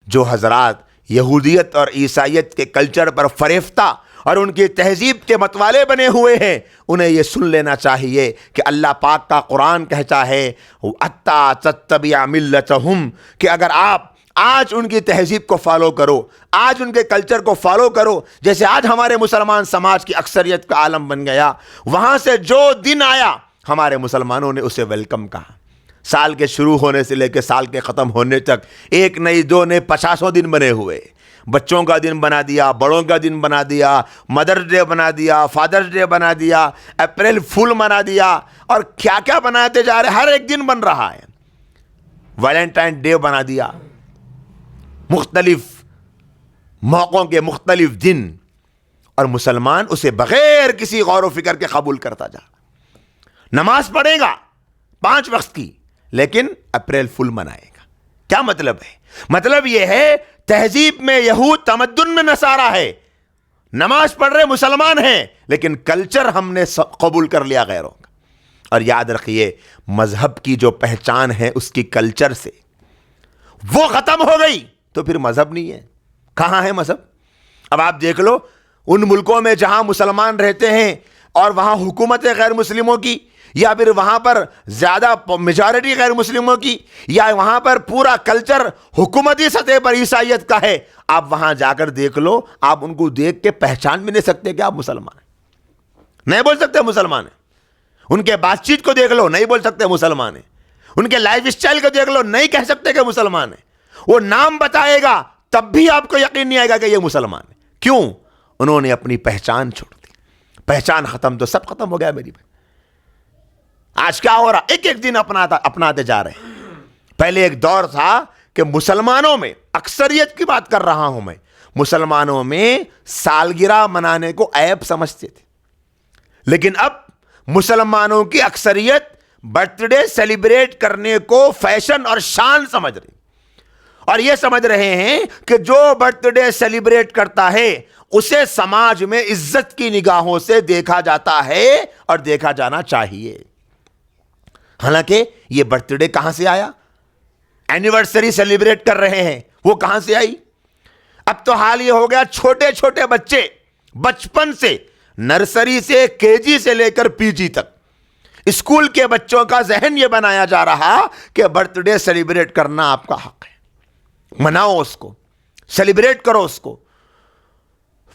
جو حضرات یہودیت اور عیسائیت کے کلچر پر فریفتہ اور ان کی تہذیب کے متوالے بنے ہوئے ہیں، انہیں یہ سن لینا چاہیے کہ اللہ پاک کا قرآن کہتا ہے حَتَّىٰ تَتَّبِعَ مِلَّتَهُمْ، کہ اگر آپ آج ان کی تہذیب کو فالو کرو، آج ان کے کلچر کو فالو کرو، جیسے آج ہمارے مسلمان سماج کی اکثریت کا عالم بن گیا، وہاں سے جو دن آیا ہمارے مسلمانوں نے اسے ویلکم کہا۔ سال کے شروع ہونے سے لے کے سال کے ختم ہونے تک ایک نہیں دو نہیں 50 دن بنے ہوئے، بچوں کا دن بنا دیا، بڑوں کا دن بنا دیا، مدرس ڈے بنا دیا، فادرس ڈے بنا دیا، اپریل فول بنا دیا، اور کیا کیا بناتے جا رہے، ہر ایک دن بن رہا ہے، ویلنٹائن ڈے بنا دیا، مختلف موقعوں کے مختلف دن، اور مسلمان اسے بغیر کسی غور و فکر کے قبول کرتا جا رہا۔ نماز پڑھے گا 5 وقت کی، لیکن اپریل فول منائے گا۔ کیا مطلب ہے؟ مطلب یہ ہے تہذیب میں یہود، تمدن میں نصارہ ہے، نماز پڑھ رہے مسلمان ہیں، لیکن کلچر ہم نے قبول کر لیا غیروں کا۔ اور یاد رکھیے، مذہب کی جو پہچان ہے اس کی کلچر سے، وہ ختم ہو گئی تو پھر مذہب نہیں ہے۔ کہاں ہے مذہب؟ اب آپ دیکھ لو، ان ملکوں میں جہاں مسلمان رہتے ہیں اور وہاں حکومت غیر مسلموں کی، یا پھر وہاں پر زیادہ میجارٹی غیر مسلموں کی، یا وہاں پر پورا کلچر حکومتی سطح پر عیسائیت کا ہے، آپ وہاں جا کر دیکھ لو، آپ ان کو دیکھ کے پہچان بھی نہیں سکتے کہ آپ مسلمان ہیں، نہیں بول سکتے مسلمان ہیں۔ ان کے بات چیت کو دیکھ لو، نہیں بول سکتے مسلمان ہیں۔ ان کے لائف اسٹائل کو دیکھ لو، نہیں کہہ سکتے کہ مسلمان ہیں۔ وہ نام بتائے گا تب بھی آپ کو یقین نہیں آئے گا کہ یہ مسلمان ہے۔ کیوں؟ انہوں نے اپنی پہچان چھوڑ دی۔ پہچان ختم تو سب ختم ہو گیا میری بھائی۔ آج کیا ہو رہا؟ ایک ایک دن اپناتے جا رہے ہیں۔ پہلے ایک دور تھا کہ مسلمانوں میں، اکثریت کی بات کر رہا ہوں میں، مسلمانوں میں سالگرہ منانے کو عیب سمجھتے تھے، لیکن اب مسلمانوں کی اکثریت برتھ ڈے سیلیبریٹ کرنے کو فیشن اور شان سمجھ رہی، اور یہ سمجھ رہے ہیں کہ جو برتھ ڈے سیلیبریٹ کرتا ہے اسے سماج میں عزت کی نگاہوں سے دیکھا جاتا ہے اور دیکھا جانا چاہیے۔ حالانکہ یہ برتھ ڈے کہاں سے آیا؟ اینیورسری سیلیبریٹ کر رہے ہیں، وہ کہاں سے آئی؟ اب تو حال یہ ہو گیا، چھوٹے چھوٹے بچے بچپن سے، نرسری سے KG سے لے کر PG تک، اسکول کے بچوں کا ذہن یہ بنایا جا رہا کہ برتھ ڈے سیلیبریٹ کرنا آپ کا حق ہے، مناؤ اس کو، سیلیبریٹ کرو اس کو۔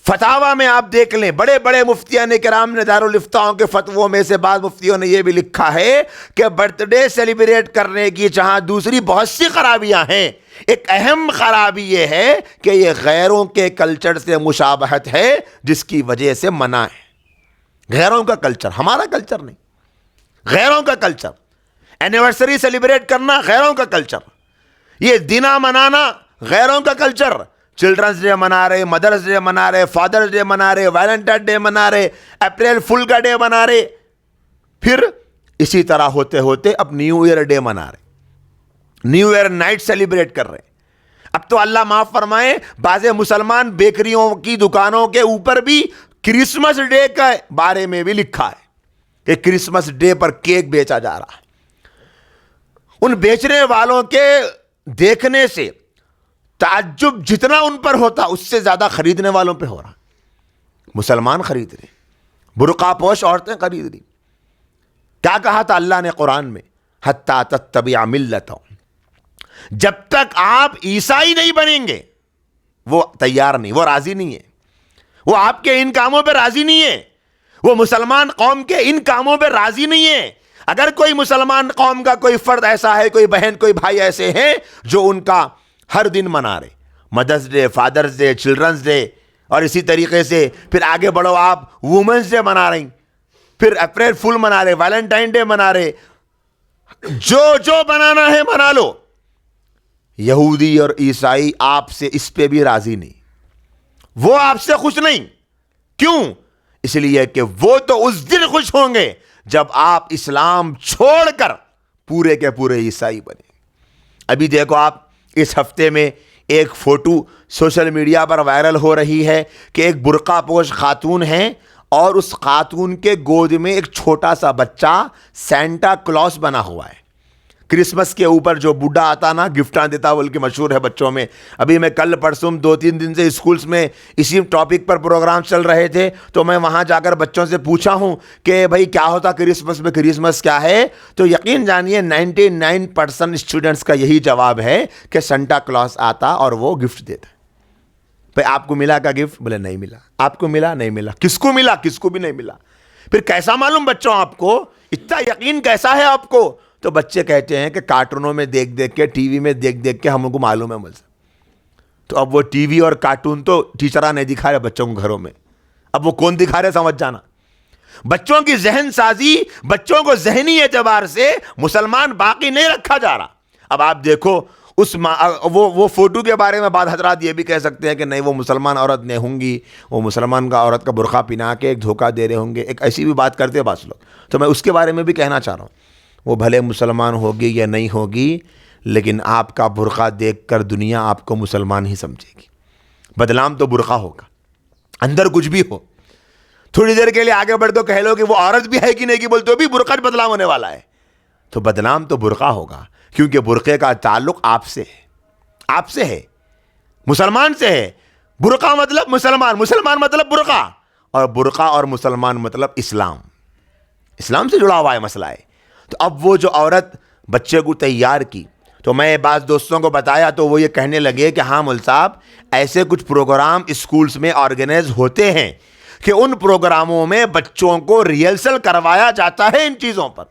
فتاوا میں آپ دیکھ لیں، بڑے بڑے مفتیان کرام نے دارالفتاؤں کے فتووں میں سے بعض مفتیوں نے یہ بھی لکھا ہے کہ برتھ ڈے سیلیبریٹ کرنے کی جہاں دوسری بہت سی خرابیاں ہیں، ایک اہم خرابی یہ ہے کہ یہ غیروں کے کلچر سے مشابہت ہے، جس کی وجہ سے منع ہے۔ غیروں کا کلچر، ہمارا کلچر نہیں، غیروں کا کلچر۔ اینیورسری سیلیبریٹ کرنا غیروں کا کلچر، یہ دنہ منانا غیروں کا کلچر۔ چلڈرنس ڈے منا رہے، مدرس ڈے منا رہے، فادرس ڈے منا رہے، ویلنٹائن ڈے منا رہے، اپریل فول کا ڈے منا رہے، پھر اسی طرح ہوتے ہوتے اب نیو ایئر ڈے منا رہے، نیو ایئر نائٹ سیلیبریٹ کر رہے۔ اب تو اللہ معاف فرمائے، بعض مسلمان بیکریوں کی دکانوں کے اوپر بھی کرسمس ڈے کے بارے میں بھی لکھا ہے کہ کرسمس ڈے پر کیک بیچا جا رہا ہے۔ ان بیچنے والوں کے دیکھنے سے تعجب جتنا ان پر ہوتا، اس سے زیادہ خریدنے والوں پہ ہو رہا۔ مسلمان خرید رہے، برقع پوش عورتیں خرید رہی۔ کیا کہا تھا اللہ نے قرآن میں؟ حتیٰ تتبع ملتہم، جب تک آپ عیسائی نہیں بنیں گے، وہ تیار نہیں، وہ راضی نہیں ہے، وہ آپ کے ان کاموں پہ راضی نہیں ہے، وہ مسلمان قوم کے ان کاموں پہ راضی نہیں ہے۔ اگر کوئی مسلمان قوم کا کوئی فرد ایسا ہے، کوئی بہن، کوئی بھائی ایسے ہیں جو ان کا ہر دن منا رہے، mother's day, father's day, children's day, اور اسی طریقے سے پھر آگے بڑھو، آپ وومنس ڈے منا رہی، پھر اپریل فول منا رہے، ویلنٹائن ڈے منا رہے، جو بنانا ہے منا لو۔ یہودی اور عیسائی آپ سے اس پہ بھی راضی نہیں، وہ آپ سے خوش نہیں۔ کیوں؟ اس لیے کہ وہ تو اس دن خوش ہوں گے جب آپ اسلام چھوڑ کر پورے کے پورے عیسائی بنے۔ ابھی دیکھو آپ، اس ہفتے میں ایک فوٹو سوشل میڈیا پر وائرل ہو رہی ہے کہ ایک برقع پوش خاتون ہے اور اس خاتون کے گود میں ایک چھوٹا سا بچہ سینٹا کلوز بنا ہوا ہے۔ کرسمس کے اوپر جو بوڑھا آتا نا گفٹاں دیتا بول کے مشہور ہے بچوں میں. ابھی میں کل پرسوں 2-3 دن سے اسکولس میں اسی ٹاپک پر پروگرام چل رہے تھے, تو میں وہاں جا کر بچوں سے پوچھا ہوں کہ بھائی کیا ہوتا کرسمس میں, کرسمس کیا ہے, تو یقین جانیے 99% اسٹوڈنٹس کا یہی جواب ہے کہ سنٹا کلاس آتا اور وہ گفٹ دیتا. بھائی آپ کو ملا کا گفٹ؟ بولے نہیں ملا. آپ کو ملا؟ نہیں ملا. کس کو ملا؟ کس کو بھی نہیں ملا. پھر کیسا معلوم بچوں آپ کو, اتنا یقین کیسا ہے آپ کو؟ تو بچے کہتے ہیں کہ کارٹونوں میں دیکھ دیکھ کے, ٹی وی میں دیکھ دیکھ کے ہم کو معلوم ہے ملتا. تو اب وہ ٹی وی اور کارٹون تو ٹیچرہ نہیں دکھا رہے بچوں کو گھروں میں, اب وہ کون دکھا رہے سمجھ جانا. بچوں کی ذہن سازی, بچوں کو ذہنی اعتبار سے مسلمان باقی نہیں رکھا جا رہا. اب آپ دیکھو اس وہ فوٹو کے بارے میں بعض حضرات یہ بھی کہہ سکتے ہیں کہ نہیں وہ مسلمان عورت نہیں ہوں گی, وہ مسلمان کا عورت کا برقع پہنا کے ایک دھوکہ دے رہے ہوں گے, ایک ایسی بھی بات کرتے ہیں بعض لوگ. تو میں اس کے بارے میں بھی کہنا چاہ رہا ہوں, وہ بھلے مسلمان ہوگی یا نہیں ہوگی, لیکن آپ کا برقع دیکھ کر دنیا آپ کو مسلمان ہی سمجھے گی. بدنام تو برقع ہوگا, اندر کچھ بھی ہو. تھوڑی دیر کے لیے آگے بڑھ دو, کہہ لو کہ وہ عورت بھی ہے کہ نہیں کی, بولتے ہو بھی برقع بدنام ہونے والا ہے. تو بدنام تو برقع ہوگا, کیونکہ برقعے کا تعلق آپ سے ہے, آپ سے ہے, مسلمان سے ہے. برقع مطلب مسلمان, مسلمان مطلب برقع, اور برقع اور مسلمان مطلب اسلام. اسلام سے جڑا ہوا ہے مسئلہ ہے. تو اب وہ جو عورت بچے کو تیار کی, تو میں بعض دوستوں کو بتایا تو وہ یہ کہنے لگے کہ ہاں مول صاحب ایسے کچھ پروگرام اسکولز میں آرگنائز ہوتے ہیں کہ ان پروگراموں میں بچوں کو ریہرسل کروایا جاتا ہے ان چیزوں پر.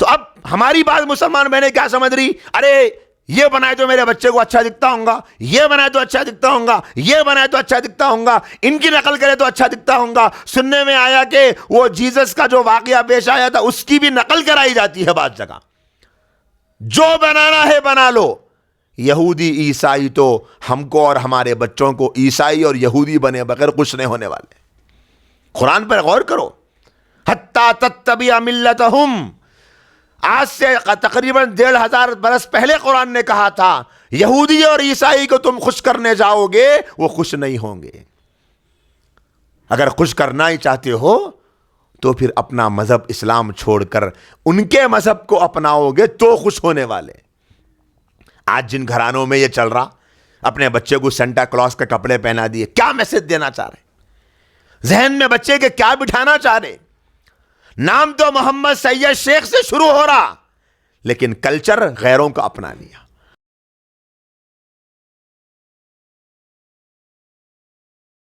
تو اب ہماری بات مسلمان بہنیں کیا سمجھ رہی, ارے یہ بنائے تو میرے بچے کو اچھا دکھتا ہوں گا, یہ بنائے تو اچھا دکھتا ہوں گا, یہ بنائے تو اچھا دکھتا ہوں گا, ان کی نقل کرے تو اچھا دکھتا ہوں گا. سننے میں آیا کہ وہ جیزس کا جو واقعہ پیش آیا تھا اس کی بھی نقل کرائی جاتی ہے بعض جگہ. جو بنانا ہے بنا لو. یہودی عیسائی تو ہم کو اور ہمارے بچوں کو عیسائی اور یہودی بنے بغیر کچھ نہیں ہونے والے. قرآن پر غور کرو, حتی تتبع ملتہم. آج سے تقریباً 1500 برس پہلے قرآن نے کہا تھا یہودی اور عیسائی کو تم خوش کرنے جاؤ گے وہ خوش نہیں ہوں گے. اگر خوش کرنا ہی چاہتے ہو تو پھر اپنا مذہب اسلام چھوڑ کر ان کے مذہب کو اپناؤ گے تو خوش ہونے والے. آج جن گھرانوں میں یہ چل رہا, اپنے بچے کو سینٹا کلاس کے کپڑے پہنا دیے, کیا میسج دینا چاہ رہے, ذہن میں بچے کے کیا بٹھانا چاہ رہے. نام تو محمد سید شیخ سے شروع ہو رہا, لیکن کلچر غیروں کا اپنا لیا.